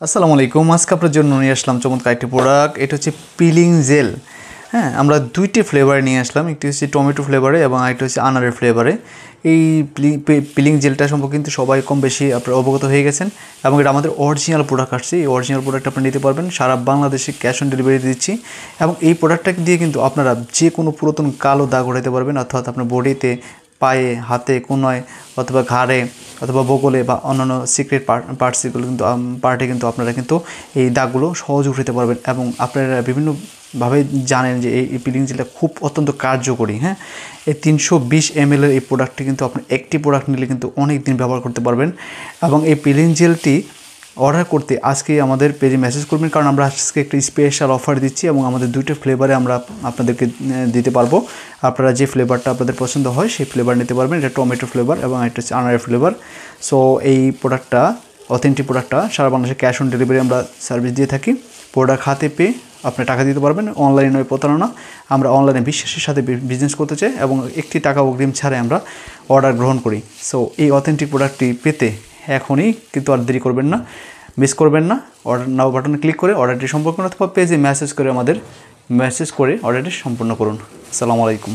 আসসালামু আলাইকুম। আজকে আপনার জন্য নিয়ে আসলাম চমৎকার একটি প্রোডাক্ট। এটা হচ্ছে পিলিং জেল। হ্যাঁ, আমরা দুইটি ফ্লেভারে নিয়ে আসলাম, একটি হচ্ছে টমেটো ফ্লেভারে এবং আরেকটি হচ্ছে আনারের ফ্লেভারে। এই পিলিং জেলটা সম্পর্কে কিন্তু সবাই কম বেশি আপনারা অবগত হয়ে গেছেন এবং এটা আমাদের অরিজিনাল প্রোডাক্ট আসছে। এই অরিজিনাল প্রোডাক্ট আপনি নিতে পারবেন, সারা বাংলাদেশে ক্যাশ অন ডেলিভারি দিচ্ছি এবং এই প্রোডাক্টটা দিয়ে কিন্তু আপনারা যে কোনো পুরাতন কালো দাগ উঠাতে পারবেন, অর্থাৎ আপনার বডিতে, পায়ে, হাতে, কোনোয় অথবা ঘাড়ে অথবা বগলে বা অন্যান্য সিক্রেট পার্টসগুলো কিন্তু পার্টে কিন্তু আপনারা কিন্তু এই দাগগুলো সহজে উঠাতে পারবেন এবং আপনারা বিভিন্নভাবে জানেন যে এই পিলিং জেলটা খুব অত্যন্ত কার্যকরী। হ্যাঁ, এই 320 ml এই প্রোডাক্টটি কিন্তু আপনি একটি প্রোডাক্ট নিলে কিন্তু অনেক দিন ব্যবহার করতে পারবেন এবং এই পিলিং জেলটি অর্ডার করতে আজকে আমাদের পেজে মেসেজ করবেন, কারণ আমরা আজকে একটি স্পেশাল অফার দিচ্ছি এবং আমাদের দুইটা ফ্লেভারে আমরা আপনাদেরকে দিতে পারবো। আপনারা যে ফ্লেভারটা আপনাদের পছন্দ হয় সেই ফ্লেভার নিতে পারবেন। এটা টমেটো ফ্লেভার এবং এটা হচ্ছে আনারের ফ্লেভার। সো এই প্রোডাক্টটা, অথেন্টিক প্রোডাক্টটা, সারা বাংলাদেশে ক্যাশ অন ডেলিভারি আমরা সার্ভিস দিয়ে থাকি। প্রোডাক্ট হাতে পেয়ে আপনি টাকা দিতে পারবেন। অনলাইনে প্রতারণা, আমরা অনলাইনে বিশ্বাসের সাথে বিজনেস করতে চাই এবং একটি টাকা অগ্রিম ছাড়াই আমরা অর্ডার গ্রহণ করি। সো এই অথেন্টিক প্রোডাক্টটি পেতে এখনই কিন্তু আর দেরি করবেন না, মিস করবেন না। অর্ডার নাও বাটনে ক্লিক করে অর্ডারটি সম্পন্ন করুন অথবা পেজে মেসেজ করে অর্ডারটি সম্পূর্ণ করুন। আসসালামু আলাইকুম।